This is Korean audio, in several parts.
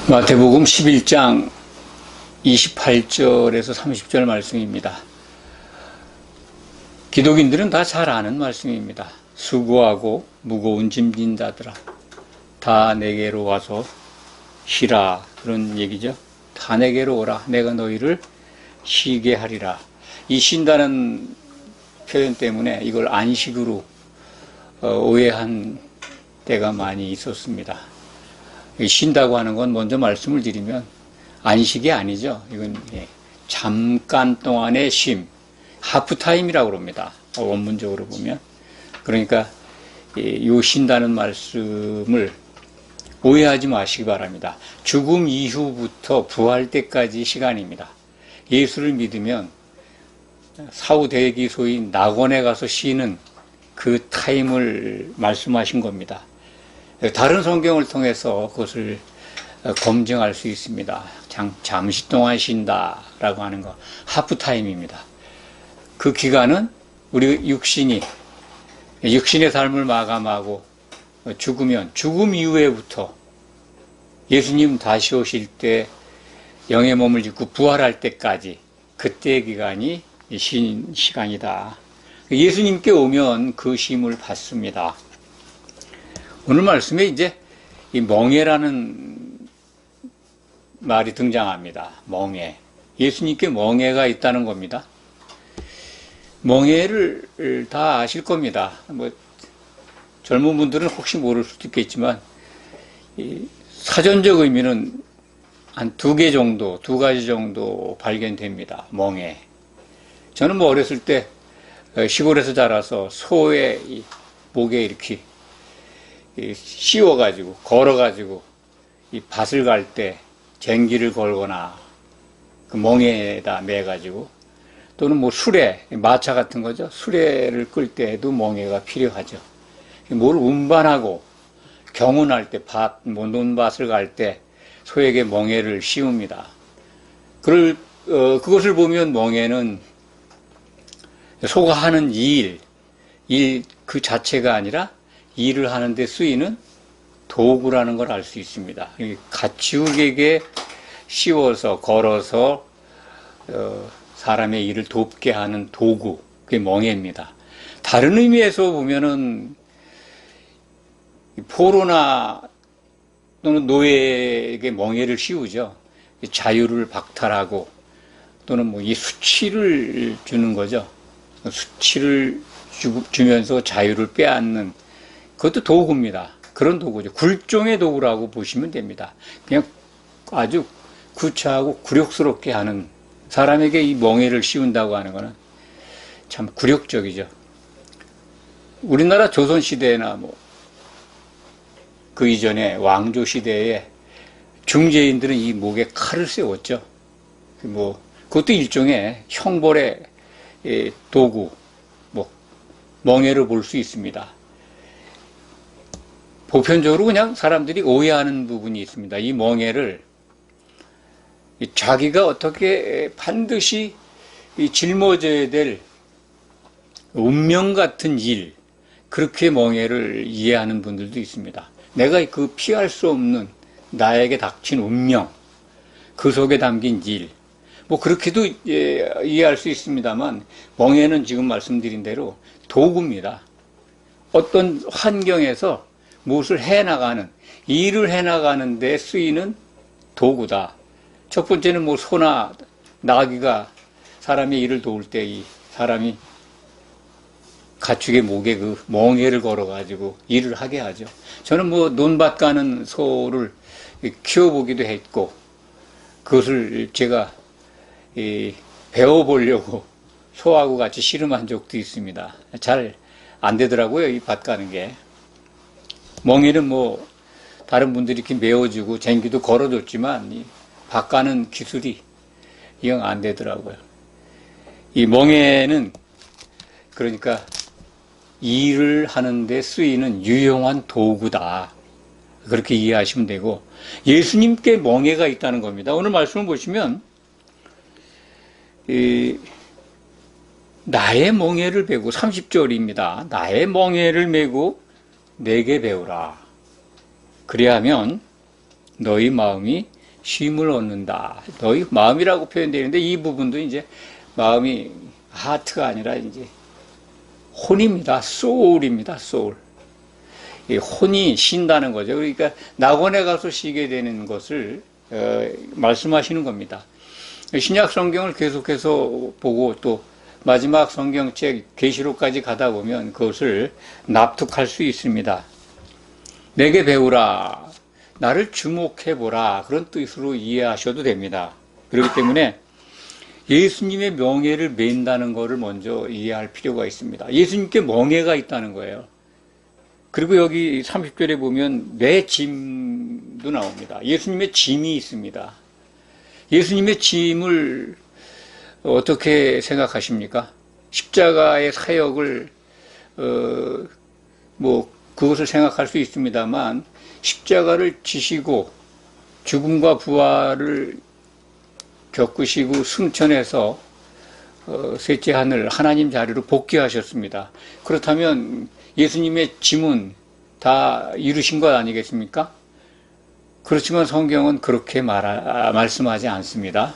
마태복음 11장 28절에서 30절 말씀입니다. 기독인들은 다 잘 아는 말씀입니다. 수고하고 무거운 짐 진 자들아 다 내게로 와서 쉬라, 그런 얘기죠. 다 내게로 오라, 내가 너희를 쉬게 하리라. 이 쉰다는 표현 때문에 이걸 안식으로 오해한 때가 많이 있었습니다. 쉰다고 하는 건 먼저 말씀을 드리면 안식이 아니죠. 이건 잠깐 동안의 쉼, 하프타임이라고 합니다. 원문적으로 보면. 그러니까 요 쉰다는 말씀을 오해하지 마시기 바랍니다. 죽음 이후부터 부활 때까지 시간입니다. 예수를 믿으면 사후대기소인 낙원에 가서 쉬는 그 타임을 말씀하신 겁니다. 다른 성경을 통해서 그것을 검증할 수 있습니다. 잠시 동안 쉰다라고 하는 거, 하프타임입니다. 그 기간은 우리 육신의 삶을 마감하고 죽으면 죽음 이후에부터 예수님 다시 오실 때 영의 몸을 입고 부활할 때까지, 그때의 기간이 쉰 시간이다. 예수님께 오면 그 쉼을 받습니다. 오늘 말씀에 이제 이 멍에라는 말이 등장합니다. 멍에. 예수님께 멍에가 있다는 겁니다. 멍에를 다 아실 겁니다. 젊은 분들은 혹시 모를 수도 있겠지만, 사전적 의미는 한 두 가지 정도 발견됩니다. 멍에. 저는 어렸을 때 시골에서 자라서 소의 목에 이렇게 씌워가지고, 걸어가지고, 이 밭을 갈 때 쟁기를 걸거나, 그 멍에에다 매가지고, 또는 수레, 마차 같은 거죠. 수레를 끌 때에도 멍에가 필요하죠. 뭘 운반하고, 경운할 때, 논밭을 갈 때, 소에게 멍에를 씌웁니다. 그것을 보면 멍에는 소가 하는 일 그 자체가 아니라 일을 하는데 쓰이는 도구라는 걸 알 수 있습니다. 가축에게 씌워서 걸어서 사람의 일을 돕게 하는 도구, 그게 멍에입니다. 다른 의미에서 보면은 포로나 또는 노예에게 멍에를 씌우죠. 자유를 박탈하고, 또는 이 수치를 주는 거죠. 수치를 주면서 자유를 빼앗는, 그것도 도구입니다. 그런 도구죠. 굴종의 도구라고 보시면 됩니다. 그냥 아주 구차하고 굴욕스럽게 하는, 사람에게 이 멍에를 씌운다고 하는 것은 참 굴욕적이죠. 우리나라 조선시대나 그 이전에 왕조시대에 중재인들은 이 목에 칼을 세웠죠. 그것도 일종의 형벌의 도구, 멍에를 볼 수 있습니다. 보편적으로 그냥 사람들이 오해하는 부분이 있습니다. 이 멍에를 자기가 어떻게 반드시 짊어져야 될 운명 같은 일, 그렇게 멍에를 이해하는 분들도 있습니다. 내가 그 피할 수 없는 나에게 닥친 운명, 그 속에 담긴 일, 그렇게도 이해할 수 있습니다만, 멍에는 지금 말씀드린 대로 도구입니다. 어떤 환경에서 무엇을 해나가는, 일을 해나가는 데 쓰이는 도구다. 첫 번째는 소나 나귀가 사람의 일을 도울 때 이 사람이 가축의 목에 그 멍에를 걸어가지고 일을 하게 하죠. 저는 논밭 가는 소를 키워보기도 했고, 그것을 제가 배워보려고 소하고 같이 씨름한 적도 있습니다. 잘 안 되더라고요, 이 밭 가는 게. 멍에는 다른 분들이 이렇게 메워주고 쟁기도 걸어줬지만, 이 밭 가는 기술이 영 안 되더라고요. 이 멍에는 그러니까 일을 하는데 쓰이는 유용한 도구다, 그렇게 이해하시면 되고, 예수님께 멍에가 있다는 겁니다. 오늘 말씀을 보시면 나의 멍에를 메고, 30절입니다. 나의 멍에를 메고 내게 배우라. 그리하면 너희 마음이 쉼을 얻는다. 너희 마음이라고 표현되는데 이 부분도 이제 마음이 하트가 아니라 이제 혼입니다. 소울입니다. 소울. 이 혼이 쉰다는 거죠. 그러니까 낙원에 가서 쉬게 되는 것을 말씀하시는 겁니다. 신약 성경을 계속해서 보고 또 마지막 성경책 계시록까지 가다 보면 그것을 납득할 수 있습니다. 내게 배우라, 나를 주목해보라, 그런 뜻으로 이해하셔도 됩니다. 그렇기 때문에 예수님의 명예를 맨다는 것을 먼저 이해할 필요가 있습니다. 예수님께 멍에가 있다는 거예요. 그리고 여기 30절에 보면 내 짐도 나옵니다. 예수님의 짐이 있습니다. 예수님의 짐을 어떻게 생각하십니까? 십자가의 사역을 그것을 생각할 수 있습니다만 십자가를 지시고 죽음과 부활을 겪으시고 승천해서 셋째 하늘 하나님 자리로 복귀하셨습니다. 그렇다면 예수님의 짐은 다 이루신 것 아니겠습니까? 그렇지만 성경은 그렇게 말씀하지 않습니다.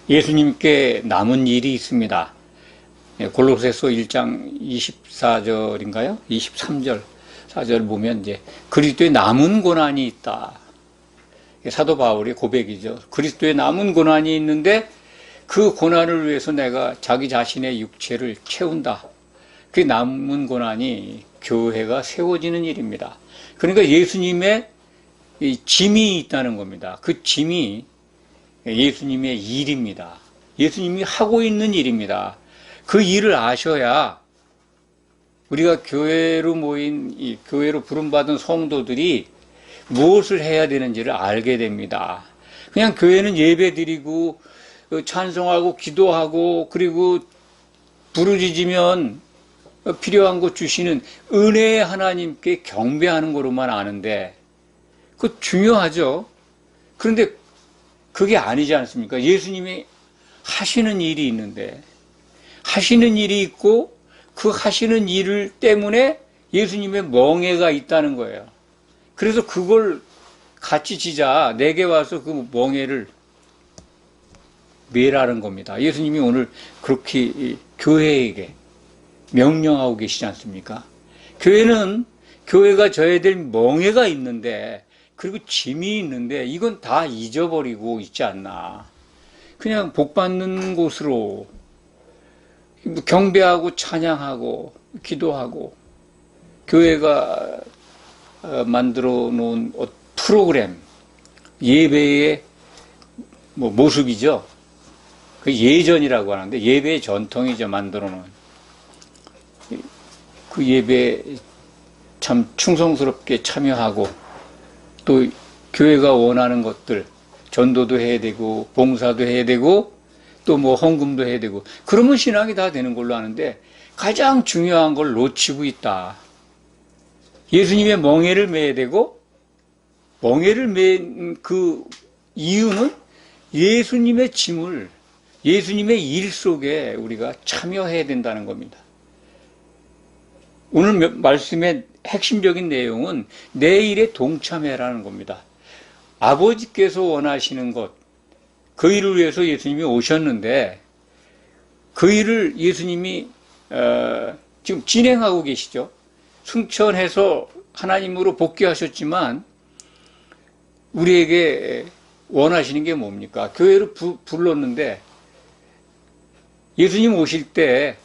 예수님께 남은 일이 있습니다. 골로새서 1장 24절인가요? 23절 4절 보면 이제 그리스도의 남은 고난이 있다. 사도 바울의 고백이죠. 그리스도의 남은 고난이 있는데 그 고난을 위해서 내가 자기 자신의 육체를 채운다. 그 남은 고난이 교회가 세워지는 일입니다. 그러니까 예수님의 짐이 있다는 겁니다. 그 짐이 예수님의 일입니다. 예수님이 하고 있는 일입니다. 그 일을 아셔야 우리가 교회로 모인, 교회로 부름받은 성도들이 무엇을 해야 되는지를 알게 됩니다. 그냥 교회는 예배 드리고 찬송하고 기도하고 그리고 부르짖으면 필요한 것 주시는 은혜의 하나님께 경배하는 거로만 아는데 그거 중요하죠. 그런데 그게 아니지 않습니까? 예수님이 하시는 일이 있는데 하시는 일이 있고 그 하시는 일 때문에 예수님의 멍에가 있다는 거예요. 그래서 그걸 같이 지자 내게 와서 그 멍에를 매라는 겁니다. 예수님이 오늘 그렇게 교회에게 명령하고 계시지 않습니까? 교회가 져야 될 멍에가 있는데 그리고 짐이 있는데 이건 다 잊어버리고 있지 않나. 그냥 복받는 곳으로 경배하고 찬양하고 기도하고 교회가 만들어 놓은 프로그램, 예배의 모습이죠. 그 예전이라고 하는데 예배의 전통이죠. 만들어 놓은. 그 예배에 참 충성스럽게 참여하고 또 교회가 원하는 것들 전도도 해야 되고 봉사도 해야 되고 또 헌금도 해야 되고 그러면 신앙이 다 되는 걸로 아는데 가장 중요한 걸 놓치고 있다. 예수님의 멍에를 매야 되고 멍에를 맨 그 이유는 예수님의 짐을 예수님의 일 속에 우리가 참여해야 된다는 겁니다. 오늘 말씀의 핵심적인 내용은 내 일에 동참해라는 겁니다. 아버지께서 원하시는 것, 그 일을 위해서 예수님이 오셨는데 그 일을 예수님이 지금 진행하고 계시죠. 승천해서 하나님으로 복귀하셨지만 우리에게 원하시는 게 뭡니까? 교회로 불렀는데 예수님 오실 때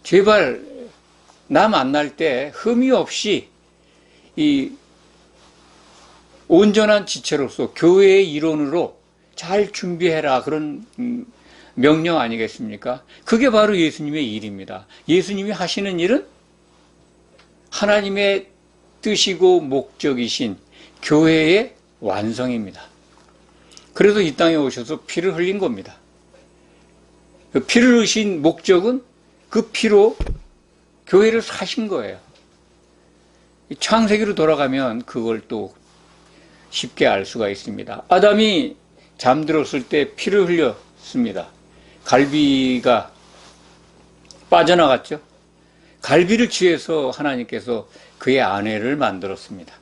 제발 나 만날 때 흠이 없이 이 온전한 지체로서 교회의 일원으로 잘 준비해라 그런 명령 아니겠습니까? 그게 바로 예수님의 일입니다. 예수님이 하시는 일은 하나님의 뜻이고 목적이신 교회의 완성입니다. 그래서 이 땅에 오셔서 피를 흘린 겁니다. 그 피를 흘리신 목적은 그 피로 교회를 사신 거예요. 창세기로 돌아가면 그걸 또 쉽게 알 수가 있습니다. 아담이 잠들었을 때 피를 흘렸습니다. 갈비가 빠져나갔죠. 갈비를 취해서 하나님께서 그의 아내를 만들었습니다.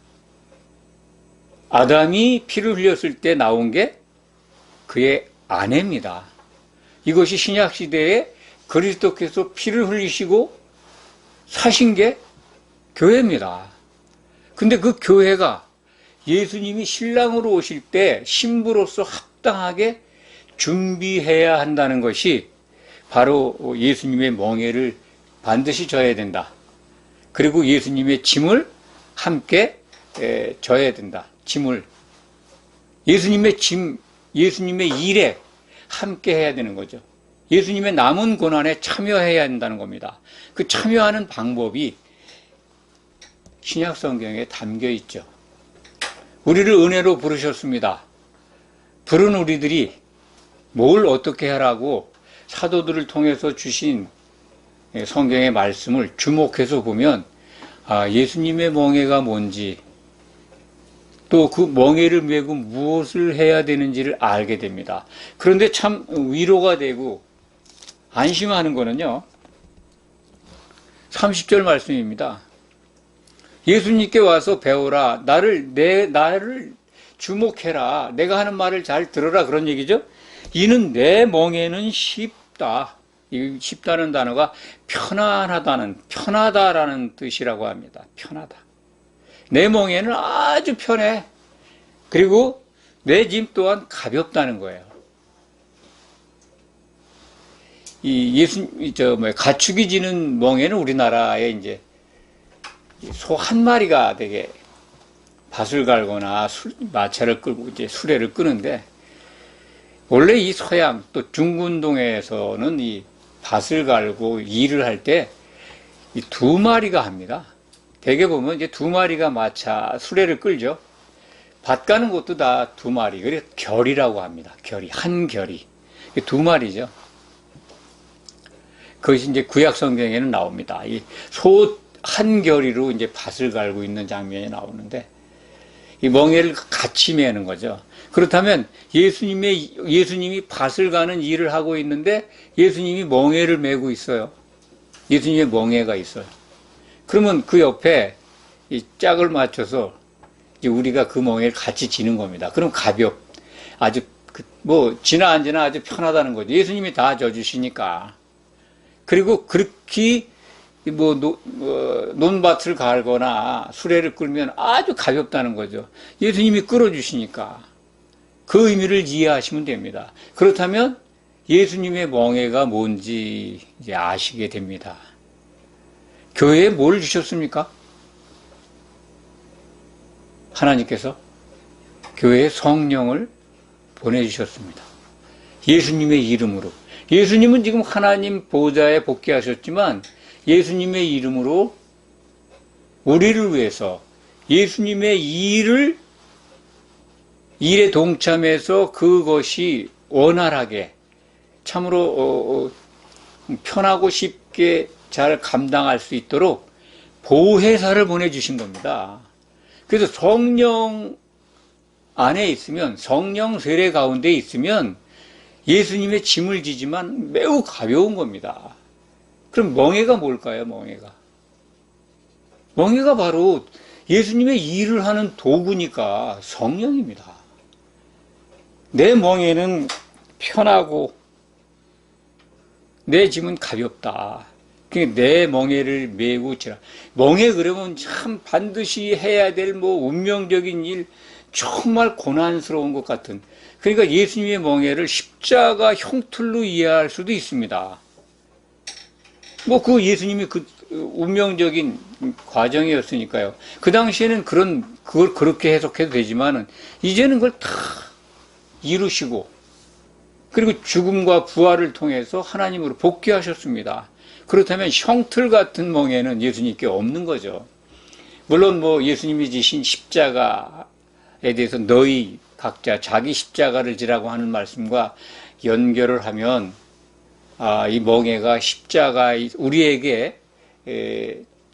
아담이 피를 흘렸을 때 나온 게 그의 아내입니다. 이것이 신약시대에 그리스도께서 피를 흘리시고 사신 게 교회입니다. 근데 그 교회가 예수님이 신랑으로 오실 때 신부로서 합당하게 준비해야 한다는 것이 바로 예수님의 멍에를 반드시 져야 된다. 그리고 예수님의 짐을 함께 져야 된다. 짐을. 예수님의 짐, 예수님의 일에 함께 해야 되는 거죠. 예수님의 남은 고난에 참여해야 한다는 겁니다. 그 참여하는 방법이 신약 성경에 담겨 있죠. 우리를 은혜로 부르셨습니다. 부른 우리들이 뭘 어떻게 하라고 사도들을 통해서 주신 성경의 말씀을 주목해서 보면 예수님의 멍에가 뭔지 또 그 멍에를 메고 무엇을 해야 되는지를 알게 됩니다. 그런데 참 위로가 되고 안심하는 거는요. 30절 말씀입니다. 예수님께 와서 배우라. 나를 주목해라. 내가 하는 말을 잘 들어라. 그런 얘기죠. 이는 내 멍에는 쉽다. 이 쉽다는 단어가 편하다라는 뜻이라고 합니다. 편하다. 내 멍에는 아주 편해. 그리고 내 짐 또한 가볍다는 거예요. 가축이 지는 멍에는 우리나라에 이제 소 한 마리가 되게 밭을 갈거나 마차를 끌고 이제 수레를 끄는데 원래 이 서양 또 중군동에서는 이 밭을 갈고 일을 할 때 이 두 마리가 합니다. 대개 보면 이제 두 마리가 마차 수레를 끌죠. 밭 가는 것도 다 두 마리. 그래서 결이라고 합니다. 결이 한 결이 두 마리죠. 그것이 이제 구약 성경에는 나옵니다. 이 소 한 결이로 이제 밭을 갈고 있는 장면이 나오는데 이 멍에를 같이 매는 거죠. 그렇다면 예수님이 밭을 가는 일을 하고 있는데 예수님이 멍에를 메고 있어요. 예수님의 멍에가 있어요. 그러면 그 옆에 이 짝을 맞춰서 이제 우리가 그 멍에를 같이 지는 겁니다. 그럼 아주 지나 안 지나 아주 편하다는 거죠. 예수님이 다 져주시니까. 그리고 그렇게 논밭을 갈거나 수레를 끌면 아주 가볍다는 거죠. 예수님이 끌어주시니까. 그 의미를 이해하시면 됩니다. 그렇다면 예수님의 멍에가 뭔지 이제 아시게 됩니다. 교회에 뭘 주셨습니까? 하나님께서 교회에 성령을 보내주셨습니다. 예수님의 이름으로. 예수님은 지금 하나님 보좌에 복귀하셨지만 예수님의 이름으로 우리를 위해서 예수님의 일에 동참해서 그것이 원활하게 참으로 편하고 쉽게 잘 감당할 수 있도록 보혜사를 보내주신 겁니다. 그래서 성령 안에 있으면 성령 세례 가운데 있으면 예수님의 짐을 지지만 매우 가벼운 겁니다. 그럼 멍에가 뭘까요? 멍에가 바로 예수님의 일을 하는 도구니까 성령입니다. 내 멍에는 편하고 내 짐은 가볍다. 내 멍에를 메고 지라. 멍에 그러면 참 반드시 해야 될 운명적인 일, 정말 고난스러운 것 같은. 그러니까 예수님의 멍에를 십자가 형틀로 이해할 수도 있습니다. 그 예수님이 그 운명적인 과정이었으니까요. 그 당시에는 그걸 그렇게 해석해도 되지만은, 이제는 그걸 다 이루시고, 그리고 죽음과 부활을 통해서 하나님으로 복귀하셨습니다. 그렇다면 형틀 같은 멍에는 예수님께 없는 거죠. 물론 예수님이 지신 십자가에 대해서 너희 각자 자기 십자가를 지라고 하는 말씀과 연결을 하면 이 멍에가 우리에게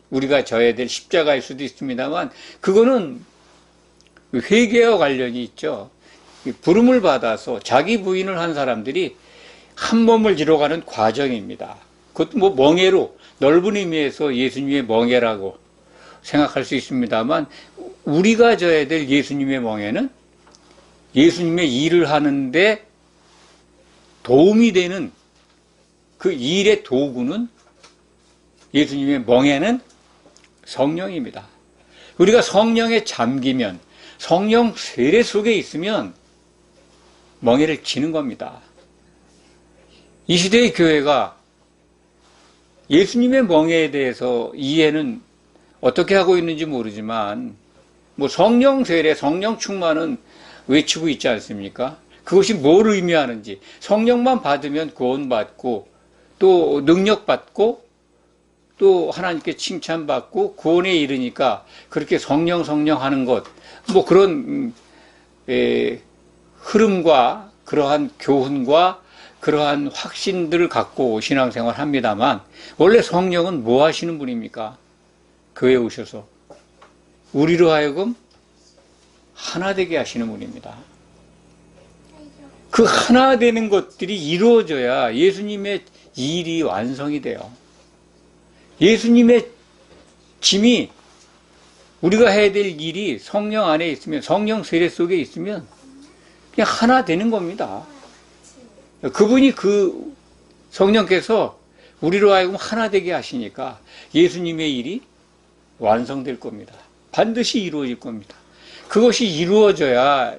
우리가 져야 될 십자가일 수도 있습니다만 그거는 회개와 관련이 있죠. 부름을 받아서 자기 부인을 한 사람들이 한 몸을 이뤄가는 과정입니다. 그것도 멍에로 넓은 의미에서 예수님의 멍에라고 생각할 수 있습니다만 우리가 져야 될 예수님의 멍에는 예수님의 일을 하는데 도움이 되는 그 일의 도구는 예수님의 멍에는 성령입니다. 우리가 성령에 잠기면 성령 세례 속에 있으면 멍에를 지는 겁니다. 이 시대의 교회가 예수님의 멍에에 대해서 이해는 어떻게 하고 있는지 모르지만 뭐 성령 세례, 성령 충만은 외치고 있지 않습니까? 그것이 뭘 의미하는지 성령만 받으면 구원받고 또 능력받고 또 하나님께 칭찬받고 구원에 이르니까 그렇게 성령 하는 것 뭐 그런 흐름과 그러한 교훈과 그러한 확신들을 갖고 신앙생활 합니다만 원래 성령은 뭐 하시는 분입니까? 교회에 오셔서 우리로 하여금 하나 되게 하시는 분입니다. 그 하나 되는 것들이 이루어져야 예수님의 일이 완성이 돼요. 예수님의 짐이 우리가 해야 될 일이 성령 안에 있으면 성령 세례 속에 있으면 그냥 하나 되는 겁니다. 그분이 그 성령께서 우리로 하여금 하나 되게 하시니까 예수님의 일이 완성될 겁니다. 반드시 이루어질 겁니다. 그것이 이루어져야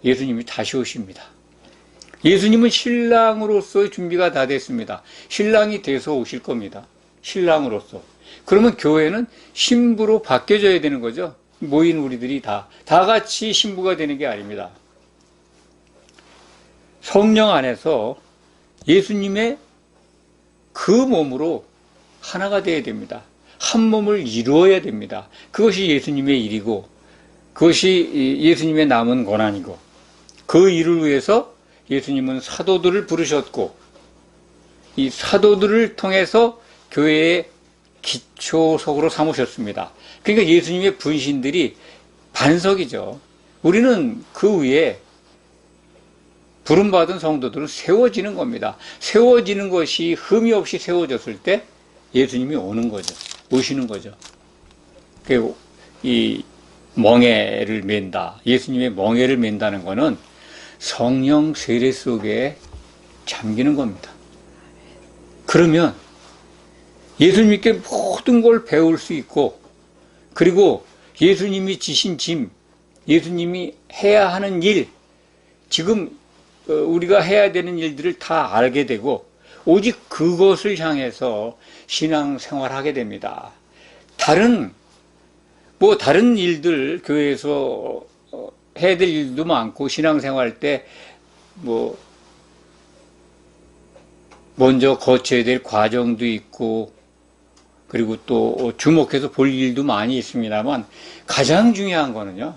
예수님이 다시 오십니다. 예수님은 신랑으로서의 준비가 다 됐습니다. 신랑이 돼서 오실 겁니다. 신랑으로서. 그러면 교회는 신부로 바뀌어져야 되는 거죠. 모인 우리들이 다 같이 신부가 되는 게 아닙니다. 성령 안에서 예수님의 그 몸으로 하나가 되어야 됩니다. 한 몸을 이루어야 됩니다. 그것이 예수님의 일이고 그것이 예수님의 남은 권한이고 그 일을 위해서 예수님은 사도들을 부르셨고 이 사도들을 통해서 교회의 기초석으로 삼으셨습니다. 그러니까 예수님의 분신들이 반석이죠. 우리는 그 위에 부름받은 성도들은 세워지는 겁니다. 세워지는 것이 흠이 없이 세워졌을 때 예수님이 오는 거죠. 오시는 거죠. 그리고 이 멍에를 맨다. 예수님의 멍에를 맨다는 것은 성령 세례 속에 잠기는 겁니다. 그러면 예수님께 모든 걸 배울 수 있고 그리고 예수님이 지신 짐, 예수님이 해야 하는 일, 지금 우리가 해야 되는 일들을 다 알게 되고 오직 그것을 향해서 신앙생활하게 됩니다. 다른 일들 교회에서 해야 될 일도 많고 신앙생활 때 먼저 거쳐야 될 과정도 있고 그리고 또 주목해서 볼 일도 많이 있습니다만 가장 중요한 거는요.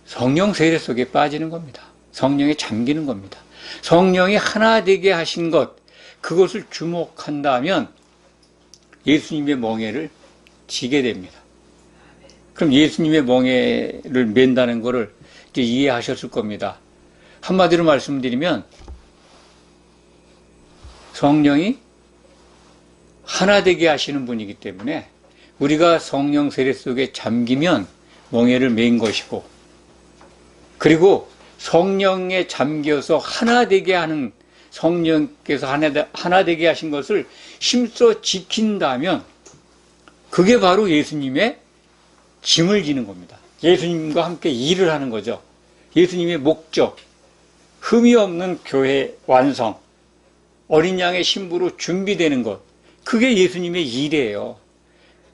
성령 세례 속에 빠지는 겁니다. 성령에 잠기는 겁니다. 성령이 하나 되게 하신 것, 그것을 주목한다면 예수님의 멍에를 지게 됩니다. 그럼 예수님의 멍에를 맨다는 것을 이제 이해하셨을 겁니다. 한마디로 말씀드리면 성령이 하나 되게 하시는 분이기 때문에 우리가 성령 세례 속에 잠기면 멍에를 맨 것이고 그리고 성령에 잠겨서 하나 되게 하는 성령께서 하나 되게 하신 것을 힘써 지킨다면 그게 바로 예수님의 짐을 지는 겁니다. 예수님과 함께 일을 하는 거죠. 예수님의 목적, 흠이 없는 교회 완성, 어린 양의 신부로 준비되는 것, 그게 예수님의 일이에요.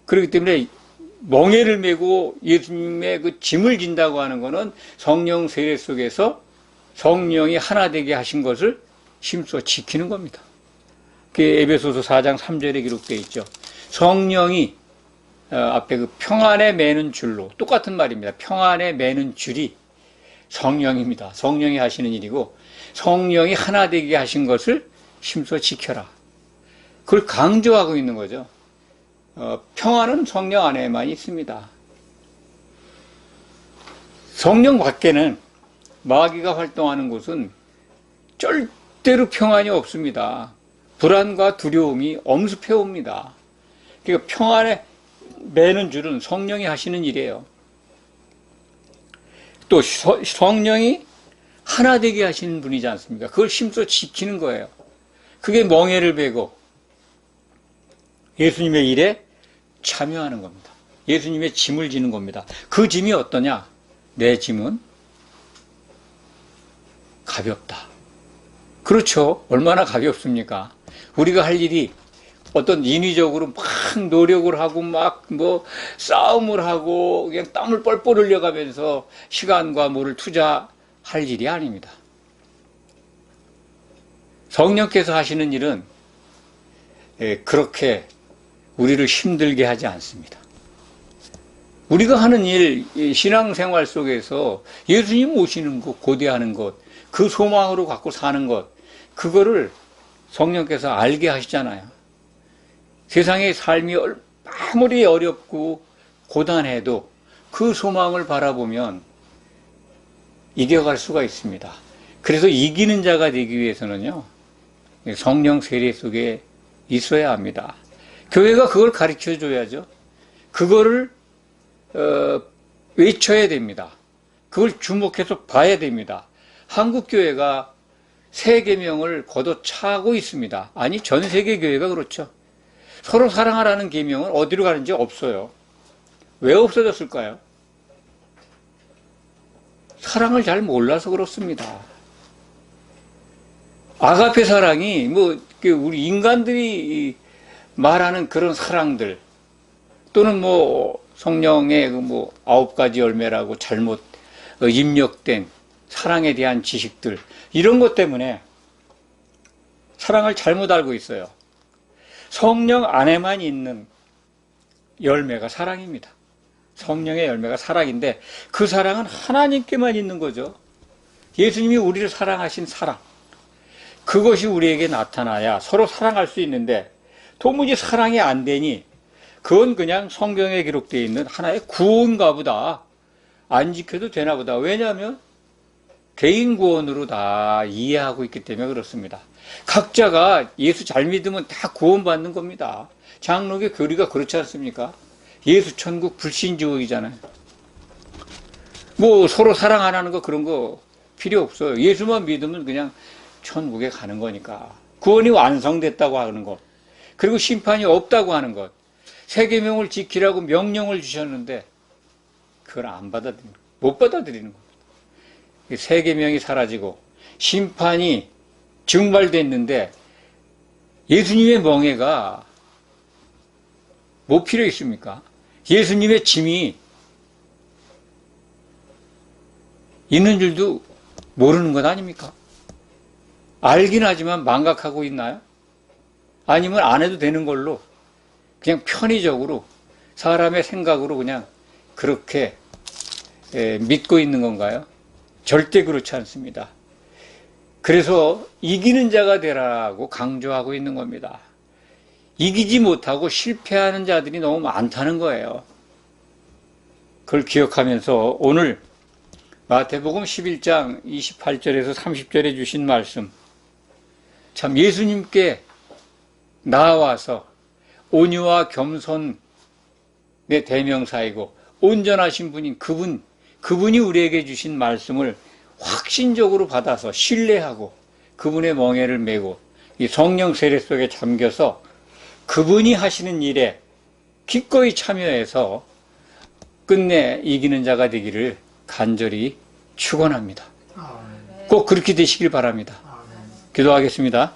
그렇기 때문에 멍에를 메고 예수님의 그 짐을 진다고 하는 것은 성령 세례 속에서 성령이 하나 되게 하신 것을 힘써 지키는 겁니다. 그게 에베소서 4장 3절에 기록되어 있죠. 성령이 앞에 그 평안에 매는 줄로 똑같은 말입니다. 평안에 매는 줄이 성령입니다. 성령이 하시는 일이고 성령이 하나 되게 하신 것을 힘써 지켜라. 그걸 강조하고 있는 거죠. 평안은 성령 안에만 있습니다. 성령 밖에는 마귀가 활동하는 곳은 절대로 평안이 없습니다. 불안과 두려움이 엄습해 옵니다. 그러니까 평안에 매는 줄은 성령이 하시는 일이에요. 또 성령이 하나 되게 하시는 분이지 않습니까? 그걸 힘써 지키는 거예요. 그게 멍에를 베고 예수님의 일에 참여하는 겁니다. 예수님의 짐을 지는 겁니다. 그 짐이 어떠냐? 내 짐은 가볍다. 그렇죠. 얼마나 가볍습니까? 우리가 할 일이 어떤 인위적으로 막 노력을 하고 막 뭐 싸움을 하고 그냥 땀을 뻘뻘 흘려가면서 시간과 뭐를 투자할 일이 아닙니다. 성령께서 하시는 일은 그렇게 우리를 힘들게 하지 않습니다. 우리가 하는 일, 신앙생활 속에서 예수님 오시는 것, 고대하는 것, 그 소망으로 갖고 사는 것, 그거를 성령께서 알게 하시잖아요. 세상의 삶이 아무리 어렵고 고단해도 그 소망을 바라보면 이겨갈 수가 있습니다. 그래서 이기는 자가 되기 위해서는요, 성령 세례 속에 있어야 합니다. 교회가 그걸 가르쳐 줘야죠. 그거를 외쳐야 됩니다. 그걸 주목해서 봐야 됩니다. 한국 교회가 새 계명을 걷어차고 있습니다. 아니, 전 세계 교회가 그렇죠. 서로 사랑하라는 계명은 어디로 가는지 없어요. 왜 없어졌을까요? 사랑을 잘 몰라서 그렇습니다. 아가페 사랑이 뭐 우리 인간들이 말하는 그런 사랑들, 또는 뭐 성령의 뭐 9가지 열매라고 잘못 입력된 사랑에 대한 지식들, 이런 것 때문에 사랑을 잘못 알고 있어요. 성령 안에만 있는 열매가 사랑입니다. 성령의 열매가 사랑인데 그 사랑은 하나님께만 있는 거죠. 예수님이 우리를 사랑하신 사랑, 그것이 우리에게 나타나야 서로 사랑할 수 있는데, 도무지 사랑이 안 되니 그건 그냥 성경에 기록되어 있는 하나의 구원가 보다, 안 지켜도 되나 보다. 왜냐하면 개인 구원으로 다 이해하고 있기 때문에 그렇습니다. 각자가 예수 잘 믿으면 다 구원받는 겁니다. 장로교 교리가 그렇지 않습니까? 예수 천국 불신지옥이잖아요. 뭐 서로 사랑 안 하는 거 그런 거 필요 없어요. 예수만 믿으면 그냥 천국에 가는 거니까. 구원이 완성됐다고 하는 것, 그리고 심판이 없다고 하는 것, 새 계명을 지키라고 명령을 주셨는데 그걸 안 받아들이는, 못 받아들이는 겁니다. 새 계명이 사라지고 심판이 증발됐는데 예수님의 멍에가 뭐 필요 있습니까? 예수님의 짐이 있는 줄도 모르는 것 아닙니까? 알긴 하지만 망각하고 있나요? 아니면 안 해도 되는 걸로 그냥 편의적으로 사람의 생각으로 그냥 그렇게 믿고 있는 건가요? 절대 그렇지 않습니다. 그래서 이기는 자가 되라고 강조하고 있는 겁니다. 이기지 못하고 실패하는 자들이 너무 많다는 거예요. 그걸 기억하면서 오늘 마태복음 11장 28절에서 30절에 주신 말씀, 참 예수님께 나와서 온유와 겸손의 대명사이고 온전하신 분인 그분이 우리에게 주신 말씀을 확신적으로 받아서 신뢰하고 그분의 멍에를 메고 이 성령 세례 속에 잠겨서 그분이 하시는 일에 기꺼이 참여해서 끝내 이기는 자가 되기를 간절히 축원합니다. 꼭 그렇게 되시길 바랍니다. 기도하겠습니다.